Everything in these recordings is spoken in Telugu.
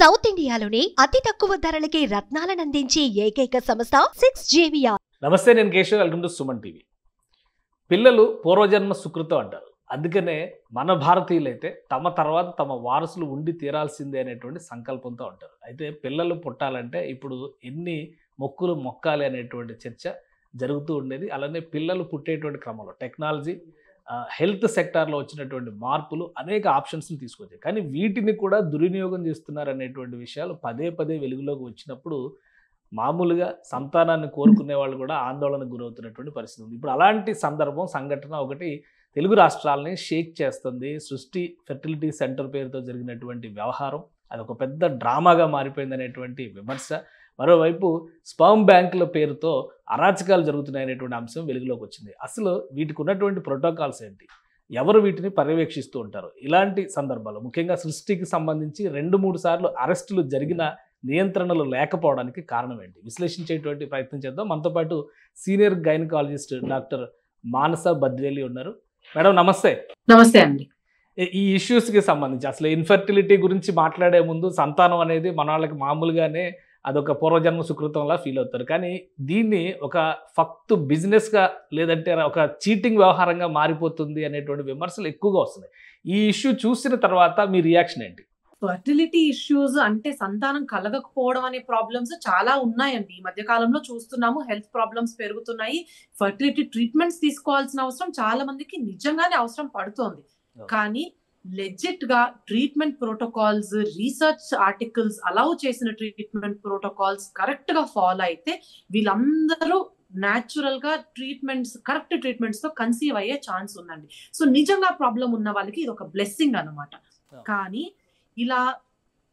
సౌత్ ఇండియాలోనే అతి తక్కువ ధరలకి రత్నాలనందించే ఏకైక సంస్థ 6JVR. నమస్తే, నేను Keshav. Welcome to Suman TV. పిల్లలు పూర్వజన్మ సుకృతం అంటారు. అందుకనే మన భారతీయులైతే తమ తర్వాత తమ వారసులు ఉండి తీరాల్సిందే అనేటువంటి సంకల్పంతో ఉంటారు. అయితే పిల్లలు పుట్టాలంటే ఇప్పుడు ఎన్ని మొక్కులు మొక్కాలి అనేటువంటి చర్చ జరుగుతూ ఉండేది. అలానే పిల్లలు పుట్టేటువంటి క్రమంలో టెక్నాలజీ, హెల్త్ సెక్టార్లో వచ్చినటువంటి మార్పులు అనేక ఆప్షన్స్ని తీసుకొచ్చాయి. కానీ వీటిని కూడా దుర్వినియోగం చేస్తున్నారు అనేటువంటి విషయాలు పదే పదే వెలుగులోకి వచ్చినప్పుడు మామూలుగా సంతానాన్ని కోరుకునే వాళ్ళు కూడా ఆందోళనకు గురవుతున్నటువంటి పరిస్థితి ఉంది. ఇప్పుడు అలాంటి సంఘటన ఒకటి తెలుగు రాష్ట్రాలని షేక్ చేస్తుంది. సృష్టి ఫెర్టిలిటీ సెంటర్ పేరుతో జరిగినటువంటి వ్యవహారం అది ఒక పెద్ద డ్రామాగా మారిపోయింది అనేటువంటి విమర్శ. మరోవైపు స్పర్మ్ బ్యాంకుల పేరుతో అరాచకాలు జరుగుతున్నాయనేటువంటి అంశం వెలుగులోకి వచ్చింది. అసలు వీటికి ఉన్నటువంటి ప్రోటోకాల్స్ ఏంటి, ఎవరు వీటిని పర్యవేక్షిస్తూ ఉంటారు? ఇలాంటి సందర్భాల్లో ముఖ్యంగా సృష్టికి సంబంధించి 2-3 సార్లు అరెస్టులు జరిగిన నియంత్రణలు లేకపోవడానికి కారణం ఏంటి? విశ్లేషించేటువంటి ప్రయత్నం చేద్దాం. మనతో పాటు సీనియర్ గైనకాలజిస్ట్ డాక్టర్ మానస బద్వేలి ఉన్నారు. మేడం నమస్తే. నమస్తే అండి. ఈ ఇష్యూస్కి సంబంధించి అసలు ఇన్ఫర్టిలిటీ గురించి మాట్లాడే ముందు సంతానం అనేది మన వాళ్ళకి మామూలుగానే అదొక పూర్వజన్మ సుకృతంలా ఫీల్ అవుతారు. కానీ దీన్ని ఒక ఫక్తు బిజినెస్గా లేదంటే ఒక చీటింగ్ వ్యవహారంగా మారిపోతుంది అనేటువంటి విమర్శలు ఎక్కువగా వస్తున్నాయి. ఈ ఇష్యూ చూసిన తర్వాత మీ రియాక్షన్ ఏంటి? ఫర్టిలిటీ ఇష్యూస్ అంటే సంతానం కలగకపోవడం అనే ప్రాబ్లమ్స్ చాలా ఉన్నాయండి. ఈ మధ్య కాలంలో చూస్తున్నాము, హెల్త్ ప్రాబ్లమ్స్ పెరుగుతున్నాయి. ఫర్టిలిటీ ట్రీట్మెంట్స్ తీసుకోవాల్సిన అవసరం చాలా మందికి నిజంగానే అవసరం పడుతోంది. కానీ లెజిట్ గా treatment protocols, research articles allow చేసిన ట్రీట్మెంట్ ప్రోటోకాల్స్ కరెక్ట్ గా ఫాలో అయితే వీళ్ళందరూ న్యాచురల్ గా కరెక్ట్ ట్రీట్మెంట్స్ తో కన్సీవ్ అయ్యే ఛాన్స్ ఉందండి. సో నిజంగా ప్రాబ్లం ఉన్న వాళ్ళకి ఇది ఒక బ్లెస్సింగ్ అన్నమాట. కానీ ఇలా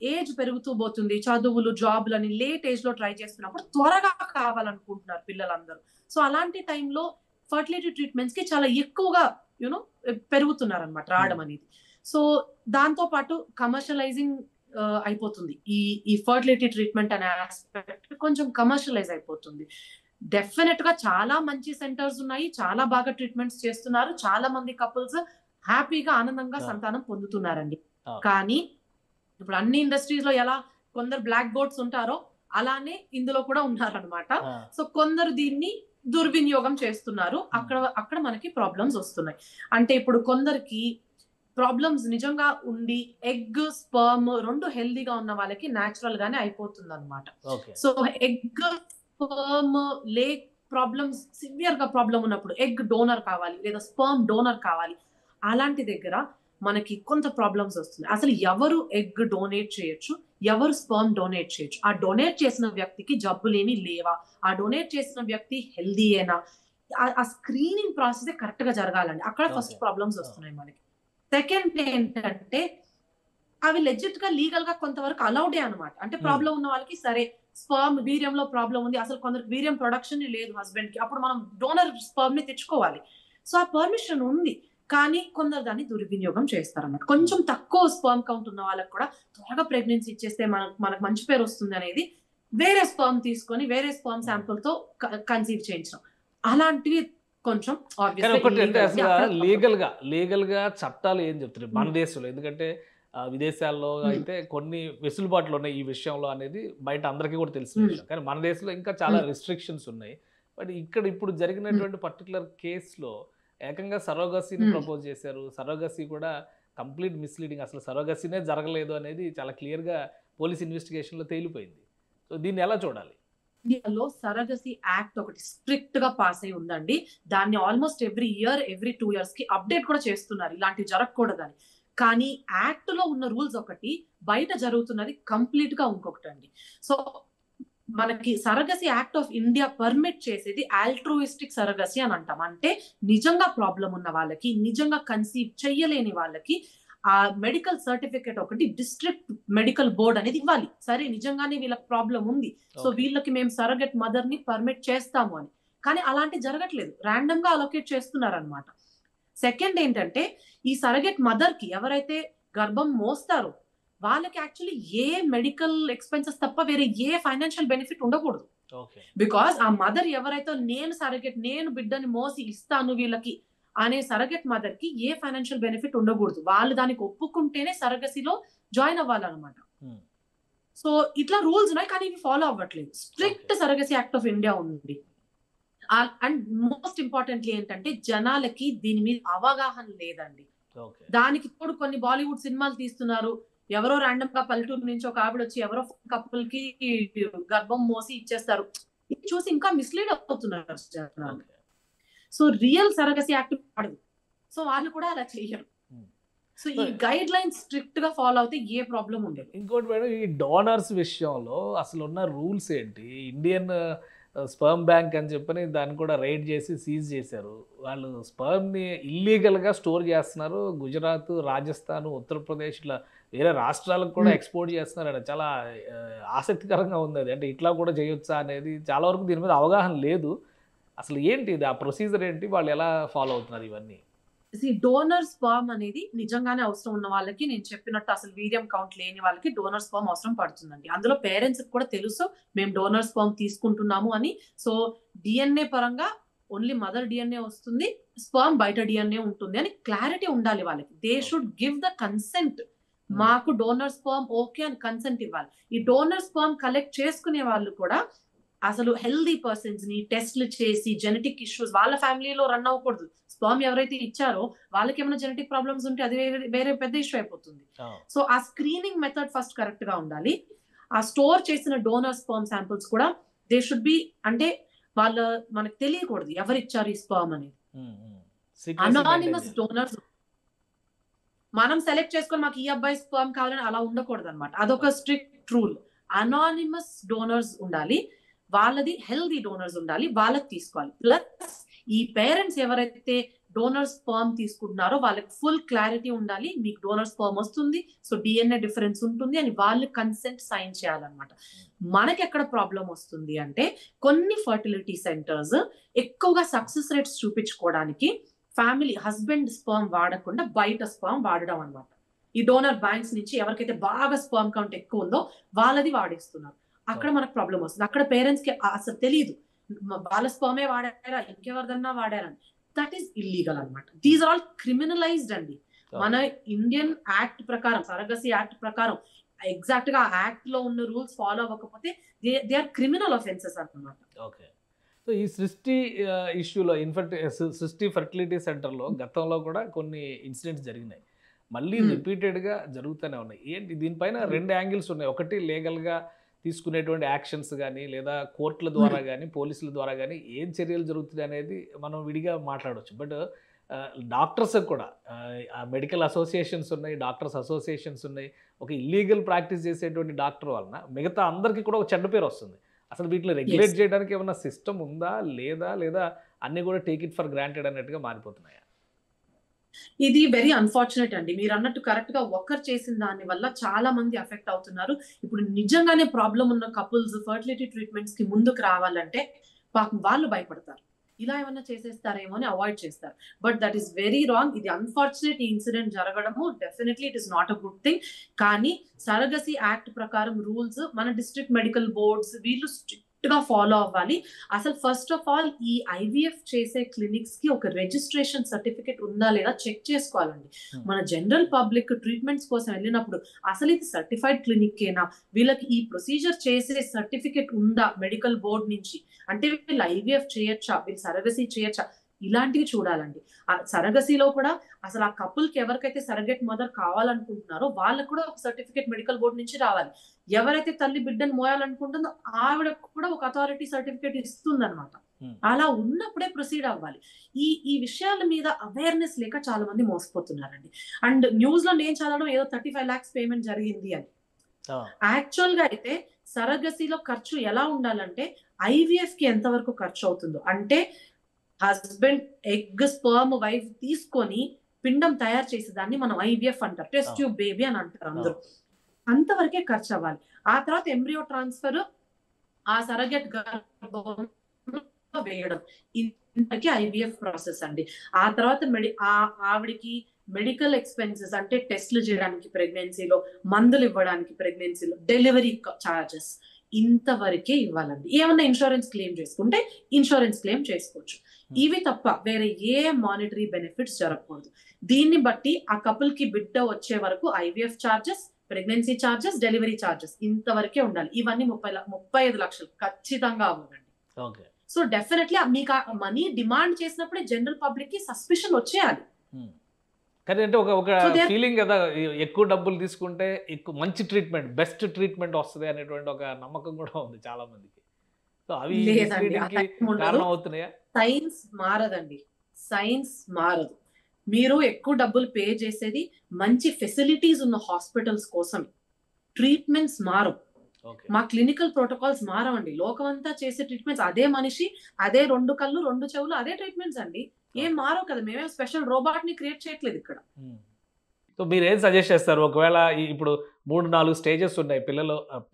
ఏజ్ పెరుగుతూ పోతుంది, చదువులు, జాబ్లని లేట్ ఏజ్ లో ట్రై చేస్తున్నప్పుడు త్వరగా కావాలనుకుంటున్నారు పిల్లలందరూ. సో అలాంటి టైంలో ఫర్టిలిటీ ట్రీట్మెంట్స్ కి చాలా ఎక్కువగా పెరుగుతున్నారు అనమాట రావడం అనేది. సో దాంతో పాటు కమర్షియలైజింగ్ అయిపోతుంది. ఈ ఫర్టిలిటీ ట్రీట్మెంట్ అనే ఆస్పెక్ట్ కొంచెం కమర్షియలైజ్ అయిపోతుంది. డెఫినెట్ గా చాలా మంచి సెంటర్స్ ఉన్నాయి, చాలా బాగా ట్రీట్మెంట్స్ చేస్తున్నారు, చాలా మంది కపుల్స్ హ్యాపీగా ఆనందంగా సంతానం పొందుతున్నారండి. కానీ ఇప్పుడు అన్ని ఇండస్ట్రీస్ లో ఎలా కొందరు బ్లాక్ బోర్డ్స్ ఉంటారో అలానే ఇందులో కూడా ఉన్నారనమాట. సో కొందరు దీన్ని దుర్వినియోగం చేస్తున్నారు. అక్కడ మనకి ప్రాబ్లమ్స్ వస్తున్నాయి. అంటే ఇప్పుడు కొందరికి ప్రాబ్లమ్స్ నిజంగా ఉండి ఎగ్, స్పర్మ్ 2 హెల్దీగా ఉన్న వాళ్ళకి న్యాచురల్ గానే అయిపోతుంది అనమాట. So egg, sperm lake problems, severe గా ప్రాబ్లం ఉన్నప్పుడు ఎగ్ డోనర్ కావాలి లేదా స్పర్మ్ డోనర్ కావాలి. అలాంటి దగ్గర మనకి కొంత ప్రాబ్లమ్స్ వస్తున్నాయి. అసలు ఎవరు ఎగ్ డొనేట్ చేయొచ్చు, ఎవరు స్పర్మ్ డొనేట్ చేయొచ్చు, ఆ డొనేట్ చేసిన వ్యక్తికి జబ్బులేమి లేవా, ఆ డొనేట్ చేసిన వ్యక్తి హెల్దీయేనా, ఆ స్క్రీనింగ్ ప్రాసెస్ కరెక్ట్ గా జరగాలండి. అక్కడ ఫస్ట్ ప్రాబ్లమ్స్ వస్తున్నాయి మనకి. సెకండ్ ఏంటంటే అవి లెజిట్ గా లీగల్ గా కొంతవరకు అలౌడే అనమాట. అంటే ప్రాబ్లం ఉన్న వాళ్ళకి సరే స్పర్మ్ వీర్యంలో ప్రాబ్లం ఉంది, అసలు కొందరికి వీర్యం ప్రొడక్షన్ లేదు హస్బెండ్ కి, అప్పుడు మనం డోనర్ స్పర్మ్ ని తెచ్చుకోవాలి. సో ఆ పర్మిషన్ ఉంది. కానీ కొందరు దాన్ని దుర్వినియోగం చేస్తారన్నమాట. కొంచెం తక్కువ స్పర్మ్ కౌంట్ ఉన్న వాళ్ళకి కూడా త్వరగా ప్రెగ్నెన్సీ ఇచ్చేస్తే మనకు మంచి పేరు వస్తుంది అనేది వేరే స్పర్మ్ తీసుకొని వేరే స్పర్మ్ శాంపుల్ తో కన్సీవ్ చేయించడం, అలాంటివి కొంచెం లీగల్ గా చట్టాలు ఏం చెప్తున్నాయి మన దేశంలో? ఎందుకంటే విదేశాల్లో అయితే కొన్ని వెసులుబాట్లు ఉన్నాయి ఈ విషయంలో అనేది బయట అందరికీ కూడా తెలిసిన విషయం. కానీ మన దేశంలో ఇంకా చాలా రిస్ట్రిక్షన్స్ ఉన్నాయి. బట్ ఇక్కడ ఇప్పుడు జరిగినటువంటి పర్టికులర్ కేసులో ఏకంగా సరోగసీని ప్రపోజ్ చేశారు. సరోగసీ కూడా కంప్లీట్ మిస్లీడింగ్, అసలు సరోగసీనే జరగలేదు అనేది చాలా క్లియర్గా పోలీస్ ఇన్వెస్టిగేషన్లో తేలిపోయింది. సో దీన్ని ఎలా చూడాలి? ఇండియాలో సరగసీ యాక్ట్ ఒకటి స్ట్రిక్ట్ గా పాస్ అయి ఉందండి. దాన్ని ఆల్మోస్ట్ ఎవ్రీ 2 years కి అప్డేట్ కూడా చేస్తున్నారు, ఇలాంటివి జరగకూడదని. కానీ యాక్ట్ లో ఉన్న రూల్స్ ఒకటి, బయట జరుగుతున్నది కంప్లీట్ గా ఇంకొకటి అండి. సో మనకి surrogacy act of India permit చేసేది ఆల్ట్రూయిస్టిక్ సరగసీ అని అంటాం. అంటే నిజంగా ప్రాబ్లం ఉన్న వాళ్ళకి, నిజంగా కన్సీవ్ చెయ్యలేని వాళ్ళకి ఆ మెడికల్ సర్టిఫికేట్ ఒకటి డిస్ట్రిక్ట్ మెడికల్ బోర్డ్ అనేది ఇవ్వాలి. సరే నిజంగానే వీళ్ళకి ప్రాబ్లం ఉంది, సో వీళ్ళకి మేము సరగెట్ మదర్ ని పర్మిట్ చేస్తాము అని. కానీ అలాంటి జరగట్లేదు, ర్యాండమ్ గా అలొకేట్ చేస్తున్నారు అనమాట. సెకండ్ ఏంటంటే ఈ సరగెట్ మదర్ కి ఎవరైతే గర్భం మోస్తారో వాళ్ళకి యాక్చువల్లీ ఏ మెడికల్ ఎక్స్పెన్సెస్ తప్ప వేరే ఏ ఫైనాన్షియల్ బెనిఫిట్ ఉండకూడదు. బికాస్ ఆ మదర్ ఎవరైతే నేను బిడ్డని మోసి ఇస్తాను వీళ్ళకి అనే సరగెట్ మదర్ కి ఏ ఫైనాన్షియల్ బెనిఫిట్ ఉండకూడదు. వాళ్ళు దానికి ఒప్పుకుంటేనే సరగసిలో జాయిన్ అవ్వాలన్నమాట. సో ఇట్లా రూల్స్ ఉన్నాయి, కానీ ఇవి ఫాలో అవ్వట్లేదు. Strict surrogacy act of India ఉంది. అండ్ మోస్ట్ ఇంపార్టెంట్లీ ఏంటంటే జనాలకి దీని మీద అవగాహన లేదండి. దానికి తోడు కొన్ని బాలీవుడ్ సినిమాలు తీస్తున్నారు, ఎవరో ర్యాండమ్ గా పల్లెటూరు నుంచి ఒక ఆవిడ వచ్చి ఎవరో కపుల్ కి గర్భం మోసి ఇచ్చేస్తారు. ఇది చూసి ఇంకా మిస్లీడ్ అవుతున్నారు జనాలు. సో రియల్ సరగసీ యాక్ట్ పడదు, సో వాళ్ళు కూడా అలా చెయ్యరు. సో ఈ గైడ్ లైన్స్ స్ట్రిక్ట్ గా ఫాలో అయితే ఏ ప్రాబ్లం ఉండదు. ఇంకోటి మేడం, ఈ డోనర్స్ విషయంలో అసలు ఉన్న రూల్స్ ఏంటి? ఇండియన్ స్పర్మ్ బ్యాంక్ అని చెప్పని దాన్ని కూడా రైడ్ చేసి సీజ్ చేశారు. వాళ్ళు స్పర్మ్ని ఇల్లీగల్గా స్టోర్ చేస్తున్నారు. గుజరాత్, రాజస్థాన్, ఉత్తరప్రదేశ్ ఇట్లా వేరే రాష్ట్రాలకు కూడా ఎక్స్పోర్ట్ చేస్తున్నారు. చాలా ఆసక్తికరంగా ఉంది అది. అంటే ఇట్లా కూడా చేయొచ్చా అనేది చాలా వరకు దీని మీద అవగాహన లేదు. అసలు ఏంటి ఇది, ఆ ప్రొసీజర్ ఏంటి, వాళ్ళు ఎలా ఫాలో అవుతున్నారు ఇవన్నీ? డోనర్ స్పర్మ్ అనేది నిజంగానే అవసరం ఉన్న వాళ్ళకి, నేను చెప్పినట్టు అసలు వీర్యం కౌంట్ లేని వాళ్ళకి డోనర్ స్పర్మ్ అవసరం పడుతుందండి. అందులో పేరెంట్స్ కూడా తెలుసు మేము డోనర్ స్పర్మ్ తీసుకుంటున్నాము అని. సో డిఎన్ఏ పరంగా ఓన్లీ మదర్ డిఎన్ఏ వస్తుంది, స్పర్మ్ బయట డిఎన్ఏ ఉంటుంది అని క్లారిటీ ఉండాలి వాళ్ళకి. They should give the consent. మాకు డోనర్ స్పర్మ్ ఓకే అని కన్సెంట్ ఇవ్వాలి. ఈ డోనర్ స్పర్మ్ కలెక్ట్ చేసుకునే వాళ్ళు కూడా అసలు హెల్దీ పర్సన్స్ ని టెస్ట్లు చేసి జెనెటిక్ ఇష్యూస్ వాళ్ళ ఫ్యామిలీలో రన్ అవ్వకూడదు. స్పర్మ్ ఎవరైతే ఇచ్చారో వాళ్ళకి ఏమైనా జెనెటిక్ ప్రాబ్లమ్స్ ఉంటే అది వేరే పెద్ద ఇష్యూ అయిపోతుంది. సో ఆ స్క్రీనింగ్ మెథడ్ ఫస్ట్ కరెక్ట్ గా ఉండాలి. ఆ స్టోర్ చేసిన డోనర్ స్పర్మ్ శాంపుల్స్ కూడా దే షుడ్ బి, అంటే మనకు తెలియకూడదు ఎవరు ఇచ్చారు ఈ స్పర్మ్ అనేది. అనానిమస్ డోనర్స్ మనం సెలెక్ట్ చేసుకొని మాకు ఈ అబ్బాయి స్పర్మ్ కావాలని అలా ఉండకూడదు అనమాట. అదొక స్ట్రిక్ట్ రూల్. అనానిమస్ డోనర్స్ ఉండాలి, వాళ్ళది హెల్దీ డోనర్స్ ఉండాలి, వాళ్ళకి తీసుకోవాలి. ప్లస్ ఈ పేరెంట్స్ ఎవరైతే డోనర్ స్పర్మ్ తీసుకుంటున్నారో వాళ్ళకి ఫుల్ క్లారిటీ ఉండాలి, మీకు డోనర్ స్పర్మ్ వస్తుంది, సో డిఎన్ఏ డిఫరెన్స్ ఉంటుంది అని వాళ్ళు కన్సెంట్ సైన్ చేయాలన్నమాట. మనకి ఎక్కడ ప్రాబ్లం వస్తుంది అంటే కొన్ని ఫర్టిలిటీ సెంటర్స్ ఎక్కువగా సక్సెస్ రేట్స్ చూపించుకోవడానికి ఫ్యామిలీ హస్బెండ్ స్పర్మ్ వాడకుండా బయట స్పర్మ్ వాడడం అనమాట. ఈ డోనర్ బ్యాంక్స్ నుంచి ఎవరికైతే బాగా స్పర్మ్ కౌంట్ ఎక్కువ ఉందో వాళ్ళది వాడేస్తున్నారు. అక్కడ మనకు ప్రాబ్లం వస్తుంది. అక్కడ పేరెంట్స్ కి అసలు తెలియదు వాళ్ళ స్పర్మే వాడారా ఇంకెవరిదన్నా వాడారని. దట్ ఈస్ ఇల్లీగల్ అనమాట. దీస్ ఆర్ ఆల్ క్రిమినలైజ్డ్ అండి. మన ఇండియన్ యాక్ట్ ప్రకారం, సరగసీ యాక్ట్ ప్రకారం ఎగ్జాక్ట్ గా యాక్ట్ లో ఉన్న రూల్స్ ఫాలో అవ్వకపోతే దే ఆర్ క్రిమినల్ ఆఫెన్సెస్ అన్నమాట. ఓకే. సో ఈ సృష్టి ఇష్యూలో సృష్టి ఫర్టిలిటీ సెంటర్లో గతంలో కూడా కొన్ని ఇన్సిడెంట్స్ జరిగినాయి, మళ్ళీ రిపీటెడ్గా జరుగుతూనే ఉన్నాయి. ఏంటి దీనిపైన రెండు యాంగిల్స్ ఉన్నాయి. ఒకటి లీగల్గా తీసుకునేటువంటి యాక్షన్స్ కానీ, లేదా కోర్టుల ద్వారా కానీ, పోలీసుల ద్వారా కానీ ఏం చర్యలు జరుగుతుంది అనేది మనం విడిగా మాట్లాడవచ్చు. బట్ డాక్టర్స్ కూడా మెడికల్ అసోసియేషన్స్ ఉన్నాయి, డాక్టర్స్ అసోసియేషన్స్ ఉన్నాయి. ఒక ఇల్లీగల్ ప్రాక్టీస్ చేసేటువంటి డాక్టర్ వలన మిగతా అందరికీ కూడా ఒక చెడ్డ పేరు వస్తుంది. అసలు వీటిని రెగ్యులేట్ చేయడానికి ఏమైనా సిస్టమ్ ఉందా లేదా అన్నీ కూడా టేక్ ఇట్ ఫర్ గ్రాంటెడ్ అన్నట్టుగా మారిపోతున్నాయా? ఇది వెరీ అన్ఫార్చునేట్ అండి. మీరు అన్నట్టు కరెక్ట్ గా ఒక్కరు చేసిన దాని వల్ల చాలా మంది అఫెక్ట్ అవుతున్నారు. ఇప్పుడు నిజంగానే ప్రాబ్లం ఉన్న కపుల్స్ ఫర్టిలిటీ ట్రీట్మెంట్స్ కి ముందుకు రావాలంటే పాపం వాళ్ళు భయపడతారు, ఇలా ఏమన్నా చేసేస్తారేమో అని అవాయిడ్ చేస్తారు. But that is very wrong. ఇది అన్ఫార్చునేట్. ఈ ఇన్సిడెంట్ జరగడము definitely it is not a good thing. కానీ సరగసీ యాక్ట్ ప్రకారం రూల్స్ మన డిస్ట్రిక్ట్ మెడికల్ బోర్డ్స్ వీళ్ళు స్ట్రిక్ట్ గా ఫాలో అవ్వాలి. అసలు ఫస్ట్ ఆఫ్ ఆల్ ఈ ఐవీఎఫ్ చేసే క్లినిక్స్ కి ఒక రిజిస్ట్రేషన్ సర్టిఫికేట్ ఉందా లేదా చెక్ చేసుకోవాలండి. మన జనరల్ పబ్లిక్ ట్రీట్మెంట్స్ కోసం వెళ్ళినప్పుడు అసలు ఇది సర్టిఫైడ్ క్లినిక్ ఏనా, వీళ్ళకి ఈ ప్రొసీజర్ చేసే సర్టిఫికేట్ ఉందా మెడికల్ బోర్డ్ నుంచి, అంటే వీళ్ళు ఐవీఎఫ్ చేయొచ్చా, వీళ్ళు సరగసీ చేయొచ్చా, ఇలాంటివి చూడాలండి. ఆ సరగసీలో కూడా అసలు ఆ కపుల్ కి ఎవరికైతే సరగెట్ మదర్ కావాలనుకుంటున్నారో వాళ్ళకు కూడా ఒక సర్టిఫికేట్ మెడికల్ బోర్డ్ నుంచి రావాలి. ఎవరైతే తల్లి బిడ్డను మోయాలనుకుంటుందో ఆవిడకు కూడా ఒక అథారిటీ సర్టిఫికేట్ ఇస్తుంది అనమాట. అలా ఉన్నప్పుడే ప్రొసీడ్ అవ్వాలి. ఈ విషయాల మీద అవేర్నెస్ లేక చాలా మంది మోసపోతున్నారండి. అండ్ న్యూస్ లో నేను చదవడం ఏదో 35 lakhs పేమెంట్ జరిగింది అని. యాక్చువల్ గా అయితే సరగసీలో ఖర్చు ఎలా ఉండాలంటే ఐవీఎఫ్ కి ఎంతవరకు ఖర్చు అవుతుందో, అంటే హస్బెండ్ ఎగ్ స్పర్మ్ వైఫ్ తీసుకొని పిండం తయారు చేసే దాన్ని మనం ఐవీఎఫ్ అంటారు, టెస్ట్ ట్యూబ్ బేబీ అని అంటారు అందరూ. అంతవరకే ఖర్చు అవ్వాలి. ఆ తర్వాత ఎంబ్రియో ట్రాన్స్ఫర్, ఆ సరగెట్ వేయడం, ఇంతకి ఐవీఎఫ్ ప్రాసెస్ అండి. ఆ తర్వాత ఆవిడికి మెడికల్ ఎక్స్పెన్సెస్ అంటే టెస్ట్లు చేయడానికి ప్రెగ్నెన్సీలో, మందులు ఇవ్వడానికి ప్రెగ్నెన్సీలో, డెలివరీ చార్జెస్ ఇంతవరకే ఇవ్వాలండి. ఏమన్నా ఇన్సూరెన్స్ క్లెయిమ్ చేసుకుంటే ఇన్సూరెన్స్ క్లెయిమ్ చేసుకోవచ్చు. ఇవి తప్ప వేరే ఏ మానిటరీ బెనిఫిట్స్ జరగకూడదు. దీన్ని బట్టి ఆ కపుల్ కి బిడ్డ వచ్చే వరకు IVF charges pregnancy charges, delivery charges ఇంతవరకే ఉండాలి. ఇవన్నీ 35 లక్షలు ఖచ్చితంగా అవ్వదండి. ఓకే. సో డెఫినెట్లీ మీకు మనీ డిమాండ్ చేసినప్పుడే జనరల్ పబ్లిక్ కి సస్పిషన్ వచ్చేయాలి. కానీ అంటే ఒక So they are- ఫీలింగ్ కదా, ఎక్కువ డబ్బులు తీసుకుంటే ఎక్కువ మంచి ట్రీట్మెంట్, బెస్ట్ ట్రీట్మెంట్ వస్తుంది అనేటువంటి ఒక నమ్మకం కూడా ఉంది చాలా మందికి. సో అవి లేదండి, misleading కి అలా ఏం ఉండదు. కారణం అవుతున్నాయా? సైన్స్ మారదండి, సైన్స్ మారదు. మీరు ఎక్కువ డబ్బులు పే చేసేది మంచి ఫెసిలిటీస్ ఉన్న హాస్పిటల్స్ కోసం. ట్రీట్మెంట్స్ మారవు, ఓకే. మా క్లినికల్ ప్రోటోకాల్స్ మారవండి. లోకమంతా చేసే ట్రీట్మెంట్స్ అదే మనిషి, అదే 2 కళ్ళు 2 చెవులు, అదే ట్రీట్మెంట్స్ అండి. ఏం మారవు కదా, మేమేం స్పెషల్ రోబోట్ ని క్రియేట్ చేయట్లేదు ఇక్కడ. సో మీరు ఏం సజెస్ట్ చేస్తారు? ఒకవేళ ఇప్పుడు 3-4 స్టేజెస్ ఉన్నాయి,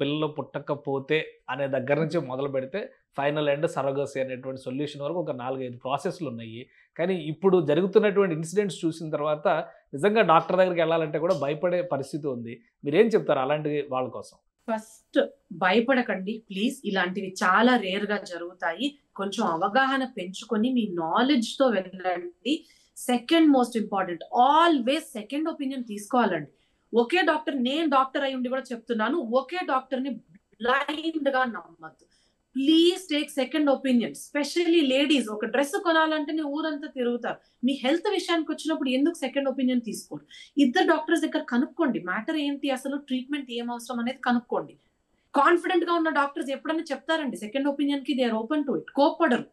పిల్లలు పుట్టకపోతే అనే దగ్గర నుంచి మొదలు పెడితే ఫైనల్ ఎండ్ సరోగసీ అనేటువంటి సొల్యూషన్ వరకు ఒక 4-5 ప్రాసెస్లు ఉన్నాయి. కానీ ఇప్పుడు జరుగుతున్నటువంటి ఇన్సిడెంట్స్ చూసిన తర్వాత నిజంగా డాక్టర్ దగ్గరికి వెళ్ళాలంటే కూడా భయపడే పరిస్థితి ఉంది. మీరేం చెప్తారు అలాంటి వాళ్ళ కోసం? ఫస్ట్ భయపడకండి ప్లీజ్, ఇలాంటివి చాలా రేర్ గా జరుగుతాయి. కొంచెం అవగాహన పెంచుకొని మీ నాలెడ్జ్ తో వెళ్ళండి. Second most important, always second opinion తీసుకోవాలండి. ఒకే డాక్టర్, నేను డాక్టర్ అయి ఉండి కూడా చెప్తున్నాను, ఒకే డాక్టర్ ని బ్లైండ్ గా నమ్మద్దు. Please take second opinion. Specially ladies, ఒక డ్రెస్ కొనాలంటే ఊరంతా తిరుగుతారు. మీ హెల్త్ విషయానికి వచ్చినప్పుడు ఎందుకు సెకండ్ ఒపీనియన్ తీసుకోండి? 2 డాక్టర్స్ దగ్గర కనుక్కోండి, మ్యాటర్ ఏంటి, అసలు ట్రీట్మెంట్ ఏం అవసరం అనేది కనుక్కోండి. కాన్ఫిడెంట్ గా ఉన్న డాక్టర్స్ ఎప్పుడైనా చెప్తారండి సెకండ్ ఒపీనియన్ కి, they are open to it, కోప్పడరు.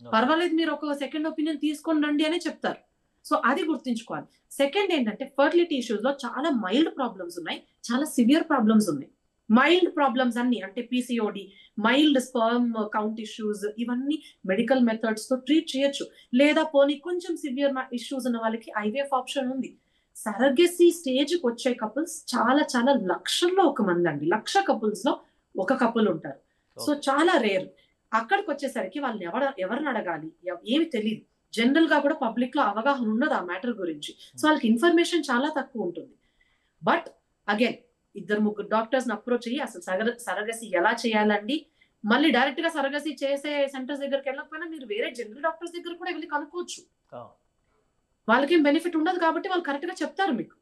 పర్వాలేదు మీరు ఒక సెకండ్ ఒపీనియన్ తీసుకొని రండి అనే చెప్తారు. సో అది గుర్తుంచుకోవాలి. సెకండ్ ఏంటంటే, ఫర్టిలిటీ ఇష్యూస్ లో చాలా మైల్డ్ ప్రాబ్లమ్స్ ఉన్నాయి, చాలా సివియర్ ప్రాబ్లమ్స్ ఉన్నాయి. మైల్డ్ ప్రాబ్లమ్స్ అన్ని అంటే PCOD, mild sperm count issues, ఇవన్నీ మెడికల్ మెథడ్స్ తో ట్రీట్ చేయొచ్చు. లేదా పోనీ కొంచెం సివియర్ ఇష్యూస్ ఉన్న వాళ్ళకి ఐవీఎఫ్ ఆప్షన్ ఉంది. సరగసీ స్టేజ్ కి వచ్చే కపుల్స్ చాలా చాలా లక్షల్లో 1 మంది అండి. 1,00,000 కపుల్స్ లో 1 కపుల్ ఉంటారు. సో చాలా రేర్. అక్కడికి వచ్చేసరికి వాళ్ళని ఎవరిని అడగాలి ఏమి తెలియదు. జనరల్ గా కూడా పబ్లిక్ లో అవగాహన ఉండదు ఆ మ్యాటర్ గురించి. సో వాళ్ళకి ఇన్ఫర్మేషన్ చాలా తక్కువ ఉంటుంది. బట్ అగైన్ 2-3 డాక్టర్స్ అప్రోచ్ అయ్యి అసలు సరగసి ఎలా చేయాలండి, మళ్ళీ డైరెక్ట్ గా సరగసి చేసే సెంటర్స్ దగ్గరికి వెళ్ళకపోయినా మీరు వేరే జనరల్ డాక్టర్స్ దగ్గర కూడా వెళ్ళి కనుక్కోవచ్చు. వాళ్ళకేం బెనిఫిట్ ఉండదు కాబట్టి వాళ్ళు కరెక్ట్ గా చెప్తారు మీకు.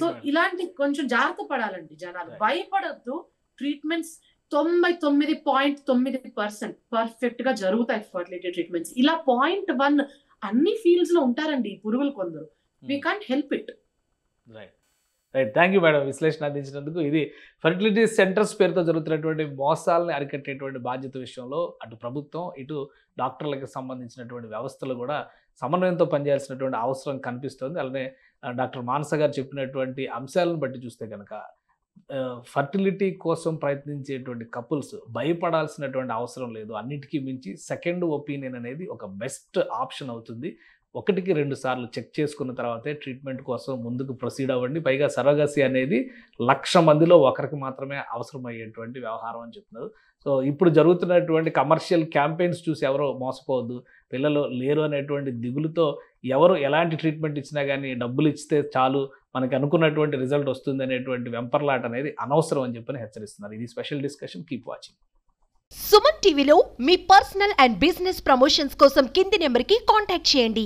సో ఇలాంటి కొంచెం జాగ్రత్త పడాలండి జనాలు, భయపడద్దు. ట్రీట్మెంట్స్ 99.9% పర్ఫెక్ట్ గా జరుగుతాయి ఫర్టిలిటీ ట్రీట్మెంట్స్. ఇలా 0.1 అన్ని ఫీల్డ్స్ లో ఉంటారండి ఈ పురుగులు కొందరు. We can't help it. Right. Thank you madam, విశ్లేషణ అందించినందుకు. ఇది ఫర్టిలిటీ సెంటర్స్ పేరుతో జరుగుతున్నటువంటి మోసాలని అరికట్టేటువంటి బాధ్యత విషయంలో అటు ప్రభుత్వం, ఇటు డాక్టర్లకు సంబంధించినటువంటి వ్యవస్థలు కూడా సమన్వయంతో పనిచేయాల్సినటువంటి అవసరం కనిపిస్తుంది. అలానే డాక్టర్ మానస గారు చెప్పినటువంటి అంశాలను బట్టి చూస్తే కనుక ఫర్టిలిటీ కోసం ప్రయత్నించేటువంటి కపుల్స్ భయపడాల్సినటువంటి అవసరం లేదు. అన్నిటికీ మించి సెకండ్ ఒపీనియన్ అనేది ఒక బెస్ట్ ఆప్షన్ అవుతుంది. 1-2 సార్లు చెక్ చేసుకున్న తర్వాతే ట్రీట్మెంట్ కోసం ముందుకు ప్రొసీడ్ అవ్వండి. పైగా సరోగసీ అనేది 1,00,000 మందిలో ఒకరికి మాత్రమే అవసరమయ్యేటువంటి వ్యవహారం అని చెప్తున్నారు. సో ఇప్పుడు జరుగుతున్నటువంటి కమర్షియల్ క్యాంపెయిన్స్ చూసి ఎవరో మోసపోవద్దు. పిల్లలు లేరు అనేటువంటి దిగులుతో ఎవరు ఎలాంటి ట్రీట్మెంట్ ఇచ్చినా కానీ డబ్బులు ఇస్తే చాలు మనకి అనుకున్నటువంటి రిజల్ట్ వస్తుంది అనేటువంటి వెంపర్లాట్ అనేది అనవసరం అని చెప్పని హెచ్చరిస్తున్నారు. ఇది special discussion. Keep watching. Suman టీవీలో మీ పర్సనల్ అండ్ బిజినెస్ ప్రమోషన్స్ కోసం కింది నెంబర్కి కాంటాక్ట్ చేయండి.